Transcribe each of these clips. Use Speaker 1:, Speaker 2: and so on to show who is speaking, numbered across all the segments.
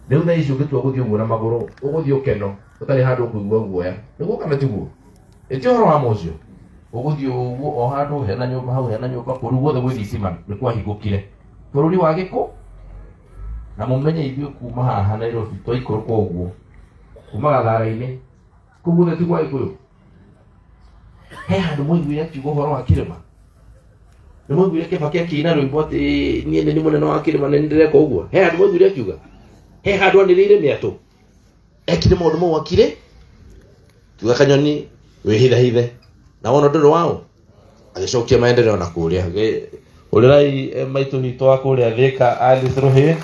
Speaker 1: Riu tha icio ngitua guthii uguo na maguru uguthii ukeno utari handu kuigua guoya niguo kana tiguo eti horo wa mocio uguthii uguo o handu hena nyumba hau hena nyumba kuru guothe gwi thitima ni kwahingukire bururi wa giko na mumenye ithuĩ kuma haha Nairobi twaikũrũka ũguo kuma Gathara-inĩ kũu guothe ti gwa Gĩkũyũ he handũ mwaiguire akiuga ũhoro wa kĩrĩma nĩ mwaiguire Kĩbakĩ akĩina rwĩmbo atĩ niĩ nĩ mũnene wa kĩrĩma nĩ ndĩreka ũguo he handũ mwaiguire akiuga he handũ anĩrĩire mĩatũ ekire maũndũ mau akire kiuga kanyoni wĩhithahithe na wona ndũrĩ wao agĩcokia maendeleo na kũrĩa ũrĩrai maitũ hitũ wa kũrĩa Thika Alice Rũhĩ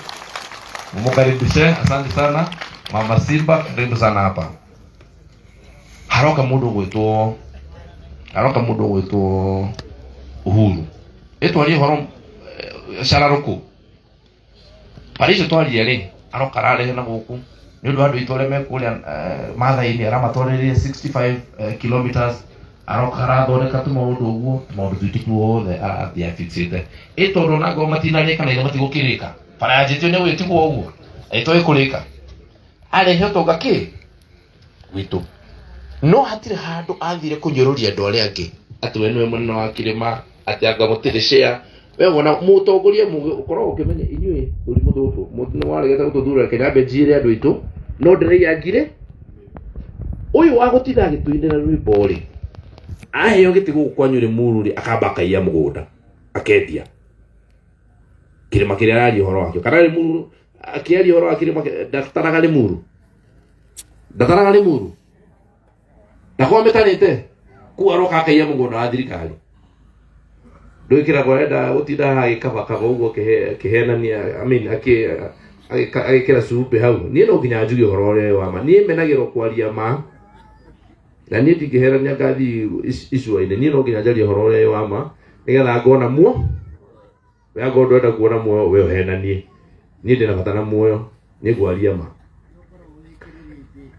Speaker 1: mkaribishe. Asante sana Mama Simba, karibu sana hapa. Haroka mundu gwitwo Uhuru etwari horo shararuku parisho twari ri aroka rare na guku ni undu andu itore me kuria mathaini aramatwaririe 65 kilometers aroka rathondeka tu maundu uguo maundu twitiku othe athia fixite etondo na go matinarika na ile matigukirika para jitio ne witigwo uguo aitoi kurika arehe utonga ki witu no hatire handu athire kunyururia andu aria angi ati we niwe munene wa kirima ati anga mutire share we wona mutongoria ukorwo ukimenya inyui turi muthutu mutino waregeta gututhura Kenya benjire andu itu no ndire yangire uyu wa gutitha gituindira rwimbo ri aheo gitigu kwanyure mururi akamba kaiya mugunda akendia kirima kiria arari horo wakio kana ri muru akiari horo wa kirima ndataraga ri muru ndakwa metanite ku aroka akaiya mugunda wa thirikari ndwikira gwenda utinda agikabaka uguo kihenania agikira supe hau nie no nginya njuge horo ore wa ma nie menagiro kwaria ma na nie tingiherania ngathi icua-inĩ nie no nginya njarie horo ore wa ma nigetha ngona muo we ngondo enda kuona muoyo we uhenanie nie ndina bata na muoyo ni gwaria ma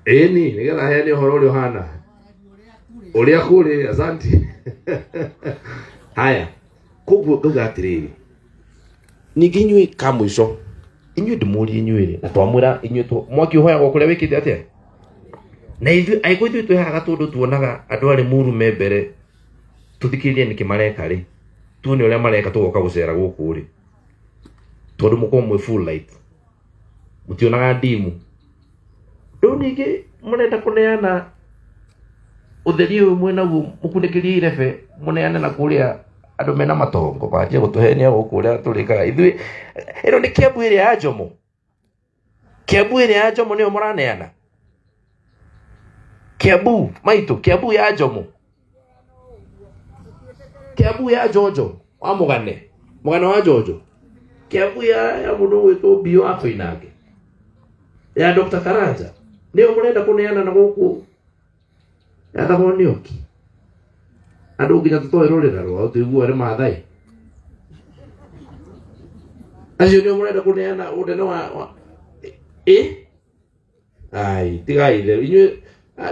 Speaker 1: ni nigetha hene horo ore hana uria kuri. Asante. Haya koguo ngauga atiriri ningi inyui kamwico inyui ndimuri inyuire na twamwira inyui tu mwaki uhoyagwo kuria wikite atia na ithu aiko ithu twehaga tundu tuonaga andu ari muru membere tuthikirie niki mareka ri tuone uria mareka tugoka gucera guku ri tondu muko mwe full light mutionaga ndimu riu ningi murenda kuneana utheri uyu mwena guo mukunikirie irebe muneane na kuria andu mena matongo baje gutuhenia guku uria turikaga ithu ino ni Kiambu iri ya Njomo niyo muraneana Kiambu maitu Kiambu ya Njomo Kiambu ya Jojo wa mugana wa Jojo Kiambu ya mundu witu bio ato inage ya Dr. Karanja niyo murenda kuneana na guku ya Thabonioki andu nginya tutoe rurira rwao tuigua ri Maathai acio niyo murenda kuneana unene wa ai tigai le inyu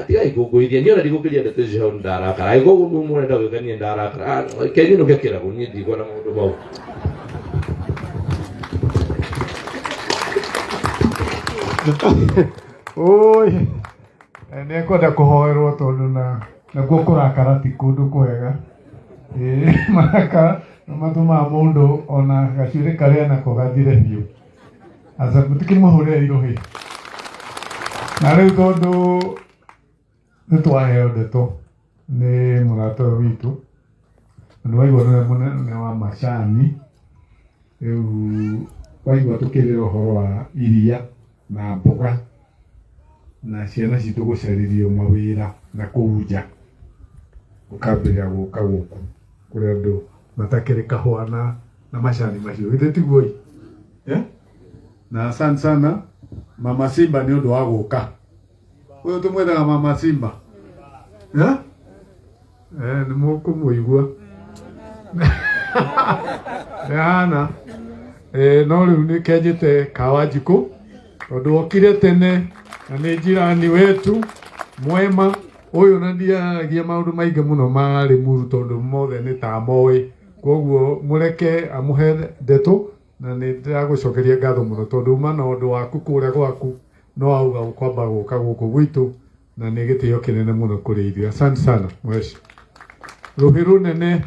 Speaker 1: tigai guguithia niyo na digukiria ndeto cio hau ndarakara ai gugu murenda gwithania ndarakara kenyu no gekira gunyi ndigwa na maundu mau
Speaker 2: oi ne kwenda kuhoerwo tondu na guo kurakara ti kundu kwega maraka matuma mundu ona gaciuri karia nako gathire biu asa mutikiri muhurira irohi na riu tondu nitwaheo ndeto ni murata witu ndu waigua niwe munene wa macani riu waigua tukirira uhoro wa iria na mboga na ciana citu gucaririo mawira na kuunja ukambĩrĩria gũka gũkũ kũrĩ andũ matakĩrĩ kahũa na macani macio githĩ tiguo na asante sana Mama Simba nĩ ũndũ wa gũka ũyũ tũmwethaga Mama Simba nĩ mũkũmũigua hana no rĩu nĩ kenjĩte Kawanjikũ tondũ okire tene na nĩ njirani wetu mwema uyu na ndiaragia maundu maingi muno mari muru tondu mothe ni ta moe koguo mureke amuhe ndeto na nä ndäragåcokeria ngatho må no tondå uma na å ndå waku kå rä a gwaku no auga gå kwamba gå ka gå kå gwitå na nä gä tä o kä nene må no kå rä ithuä. Asante sana mweshi rå hä rå nene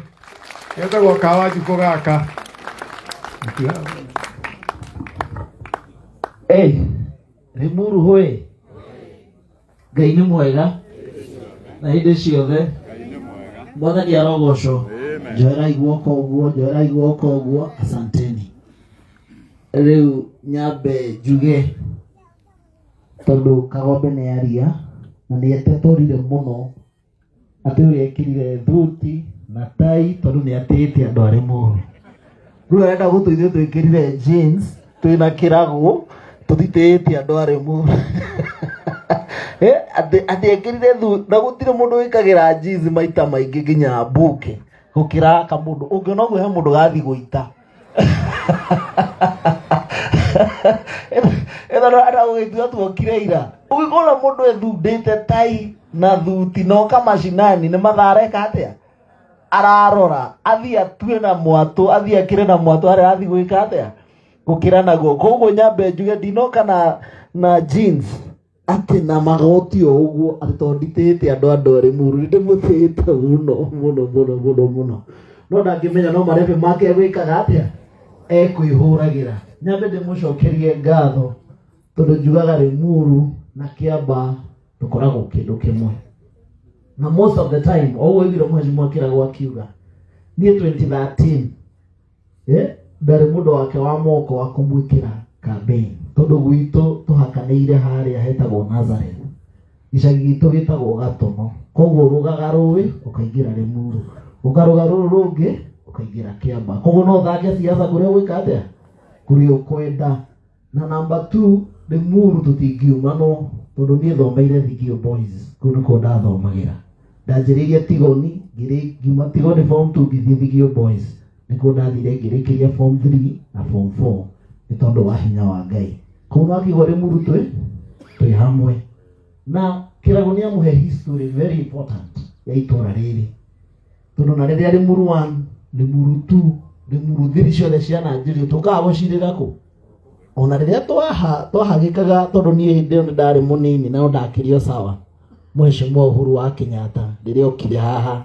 Speaker 2: getagwo kawanjikå gaka
Speaker 3: Limuru hwe Ngai nĩ mwega na hĩndĩ ciothe Mwathani arogocwo. Njoerai guoko ũguo asanteni. Rĩu nyambe njuge tondũ Kagombe nĩ aria na nĩ etetũrire mũno atĩ ũrĩa ekĩrire thuti na tai tondũ nĩ atĩte andũ arĩ mũru. Rĩu arenda gũtũithio twĩkĩrire jeans twĩna kĩrago tũthitĩte andũ arĩ mũru. Ati ekirire thu na gutire mundu wikagira jeans maita maingi nginya mbuke gukira ka mundu ungiona gwe he mundu gathi guita eda no ara ugitua tuokire ira ugikora mundu ethundite tai na thuti no kama shinani ni mathareka atia ararora athi atue na mwatu athi akire na mwatu ari athi guika atia gukira naguo koguo nyambe njuge ndinoka na jeans ati na magoti oguo atonditete andũ arĩ mũru ndĩmũtĩte mũno no ndangĩmenya no marebe make gwĩkaga atĩa ekwĩhũragĩra. Nyambe ndĩmũcokerie ngatho tondũ njugaga Limuru na Kiambaa tũkoragwo kĩndũ kĩmwe na most of the time oguo ithire mheshimiwa Kĩragũ akiuga niĩ 2013 ndarĩ mũndũ wake wa moko wa kũmwĩkĩra campaign tondũ gwitũ tũhakanĩire harĩa hetagwo Nazareth gĩcagi gitũ gĩtagwo Gatono. Koguo rũgaga rũĩ ũkaingĩra Limuru ũkarũga rũrũ rũngĩ ũkaingĩra Kiambaa. Koguo no thake siasa kũrĩa gwĩka atĩa kũrĩa ũkwenda. Na number 2 Limuru tũtingiuma no tondũ niĩ thomeire Thigio Boys kũu nĩkuo ndathomagĩra. Ndanjĩrĩirie Tigoni ngiuma Tigoni form 2 ngĩthiĩ Thigio Boys nĩkuo ndathire ngĩrĩkĩria form 3 na form 4 nĩ tondũ wa hinya wa Ngai. Koguo akigwo Limuru twĩ hamwe na Kĩragũ nĩ amũhe history very important ya itũra rĩrĩ tondũ na rĩrĩa Limuru 1 Limuru 2 Limuru 3 ciothe ciananjĩrio tũkaga gũcirĩra kũ ona rĩrĩa twahagĩkaga tondũ niĩ hĩndĩ ĩyo nĩ ndarĩ mũnini na no ndakĩrio sawa Mheshimiwa Uhuru wa Kenyatta rĩrĩa okire haha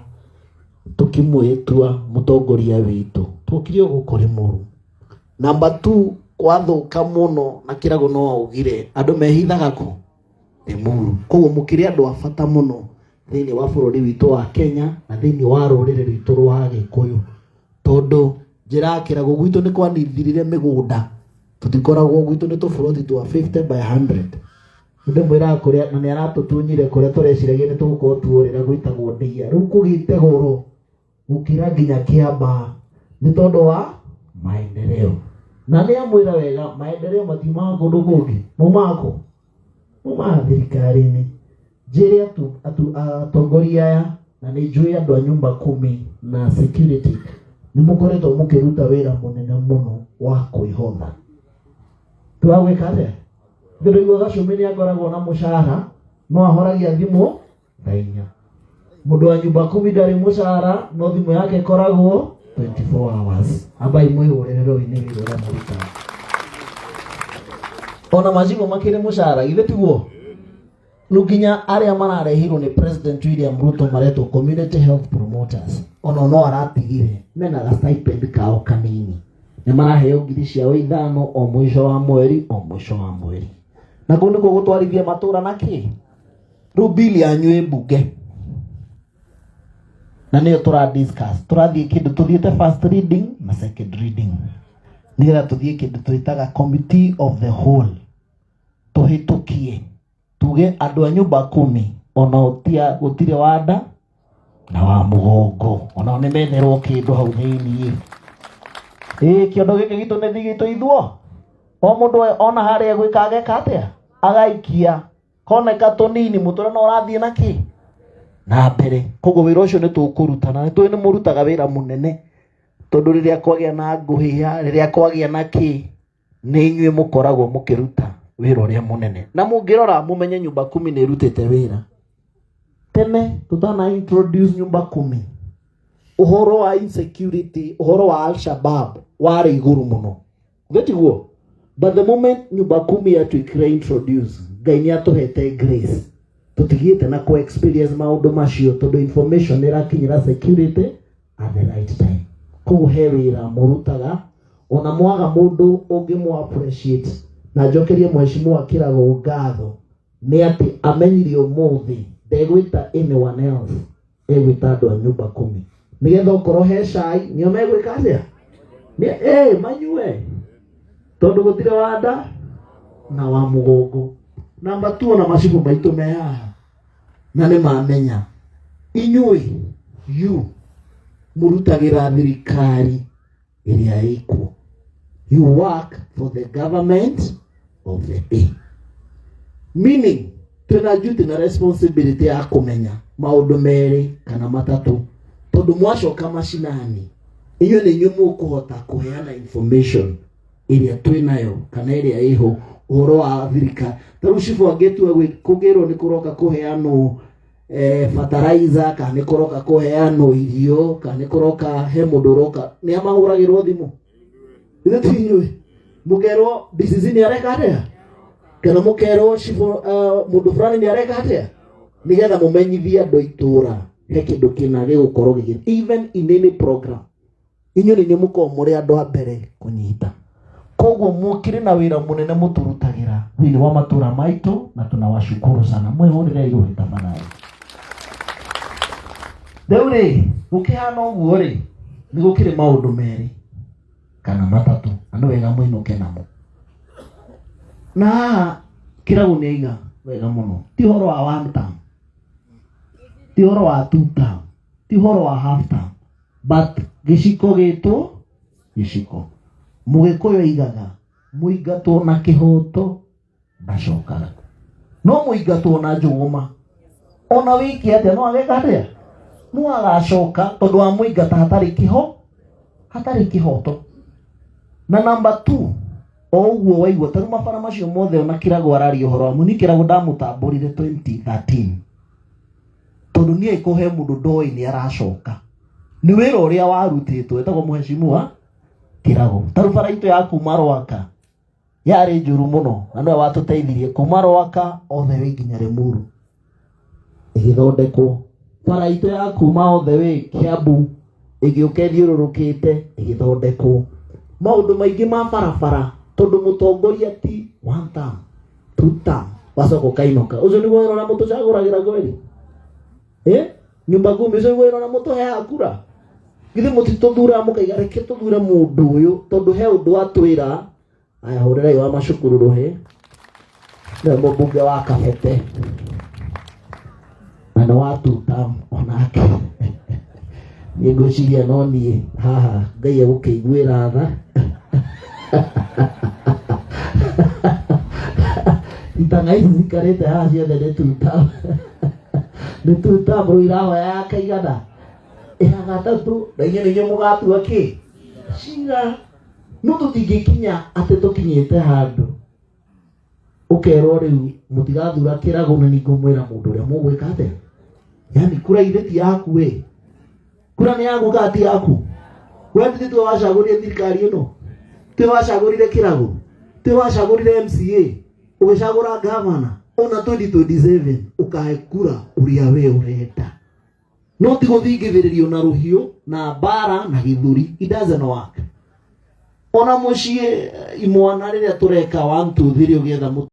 Speaker 3: tũkĩmwĩtua mũtongoria witũ tũkire gũkũ Limuru. Number 2 kwathũka mũno na Kĩragũ no augire andũ mehithaga kũ Limuru. Koguo mũkĩrĩ andũ a bata mũno thĩinĩ wa bũrũri witũ wa Kenya na thĩinĩ wa rũrĩrĩ rwitũ rwa Gĩkũyũ tondũ njĩra ya Kĩragũ gwitũ nĩ kwanithirire mĩgũnda tũtikoragwo gwitũ nĩ tũburoti twa 50 by 100 ndĩmwĩraga kũrĩa na nĩ aratũtunyire kũrĩa tũreciragia nĩ tũgũkorwo tuorĩra gwĩtagwo Ndeia. Rĩu kũgĩte goro gũkĩra nginya Kiambaa nĩ tondũ wa maendeleo na nĩ amwĩra wega maendeleo matiumaga kũndũ kũngĩ maumaga thirikari-inĩ. Njĩre atongoria aya na nĩ njũĩ andũ a nyumba 10 na security nĩ mũkoretwo mũkĩruta wĩra mũnene mũno wa kwĩhotha. Twagwĩka atĩa ndĩraigua Gacũmbĩ nĩ akoragwo na mũcara no ahoragia thimũ thaa 4. Mũndũ wa nyumba 10 ndarĩ mũcara no thimũ yake ĩkoragwo 24 hours. Amba imwĩhũrĩre rũĩ-inĩ wĩra ũrĩa mũrutaga. Ona macigo makĩrĩ mũcara githĩ tiguo. Rĩu nginya arĩa mararehirwo nĩ President William Ruto maretwo community health promoters ona no aratigire mena ga stipend kao kanini nĩ maraheo ngiri ciao 5 o mũico wa mweri na kũu nĩkuo gũtwarithia matũra na kĩ. Rĩu bill yanyu mbunge na nĩyo tũradiscuss tũrathiĩ kĩndũ tũthiĩte first reading na second reading nĩgetha tũthiĩ kĩndũ twĩtaga committee of the whole tũhĩtũkie tuge andũ a nyumba 10 ona gũtirĩ wanda na wa mũgongo ona nĩ metherwo kĩndũ hau thĩinĩ. Kĩondo gĩkĩ gitũ nĩ thigitũ ithuo o mũndũ ona harĩa gwĩka ageka atĩa agaikia koneka tũnini mũtũra no ũrathiĩ na kĩ na mbere. Koguo wĩra ũcio nĩ tũkũrutana nĩ tũĩ nĩ mũrutaga wĩra mũnene tondũ rĩrĩa kwagĩa na ngũhĩha rĩrĩa kwagĩa na kĩ nĩ inyuĩ mũkoragwo mũkĩruta wĩra ũrĩa mũnene na mũngĩrora mũmenye nyumba 10 nĩ ĩrutĩte wĩra tene tutana introduce nyumba 10 uhoro wa insecurity uhoro wa Al-Shabaab warĩ igũrũ mũno Getiguo. But the moment nyumba kumi ya tuikira introduce, Ngai ni atuhete grace. Tutigiete na ko experience maundu macio tondu information irakinyira security at the right time. Koguo he wira murutaga ona mwaga mundu ungimu appreciate na njokerie mheshimiwa Kirago ngatho ni ati amenyire umuthi ndegwita anyone else egwita andu a nyumba kumi nigetha ukorwo he cai nio megwika atia ni manyue tondu gutire wanda na wa mugongo. Namba 2 na macibu maitu me haha na ni mamenya inyui you murutagira thirikari iria ikuo. You work for the government of the day. Meaning, tuna duty na responsibility ya kumenya maundu meri kana matatu. Tondu mwacoka macinani, iyo ni nyumu kuhota kuheana information iria twinayo kana iria iho uhoro wa thirikari. Taru cifu angetua kugirwo ni kuroka kuheanwo fertilizer kana ni kuroka kuheanwo irio kana ni kuroka he mundu roka ni amahuragirwo thimu. Ile tinywe mugero bisizi ni areka atia kana mukero cifu mundu fulani ni areka atia nigetha mumenyithia andu itura he kindu kina gigukorwo gigi even in any program inyu ni muko muri andu a mbere kunyita. Koguo mukire na wira munene muturutagira thini wa matura maitu na tunawashukuru sana mwihurire iruhe tafadhali. Deure ukihana uguo ri ni gukire maundu meri kana matatu andu wega mwinuke namo na Kirago neiga wega muno ti horo wa one term ti horo wa two term ti horo wa half term but giciko gitu giciko mugikuyo igaga muingatwo na kihoto ndacokaga no muingatwo na njuguma ona wiki atia no ageka atia no agacoka tondu wa muingata hatari kihoto. Na number 2 oguo waigua taru mabara macio mothe ona Kirago arario horo amu ni Kirago ndamutamburire 2013 tondu ni ikuhe mundu ndoi ni aracoka ni wira uria warutitwo etagwo mheshimiwa Kirago. Taru bara itu ya kuma Rwaka yari njuru muno na no watuteithirie kuma Rwaka all the way nginya Limuru igithondekwo. Bara itu ya kuma all the way Kiambu igiukethiururukite igithondekwo. Maundu maingi ma barabara tondu mutongoria ti one term two term wasoko kainoka ucio ni wira na mutu caguragira kweli nyumba kumi ucio wira na mutu he akura githi mutituthura mukaiga reke tuthure mundu uyu tondu he undu atwira aya hurira wa macukuru ruhe na mbunge wa Kabete na watu tam onake Ngociria no ni haha Ngai egukiguira tha itanga ici zikarite haha ciothe nĩ tuta bro iraho ya kaigana gatatu na inye ninyo mugatua ki cira no tutingikinya ati tukinyite handu ukerwo riu mutigathura Kirago na ningumwira mundu uria mugwika atia yani kura itheti yaku kura ni yangu kati yaku wewe ndiye wacagurire thirikari ino ti wacagurire Kirago ti wacagurire MCA ugicagura governor ona 2027 ukahe kura uria we urenda no ti guthingithiririo na ruhiu na bara na githuri. It doesn't work. Ona mucie imwana riria tureka 1 2 3 ugetha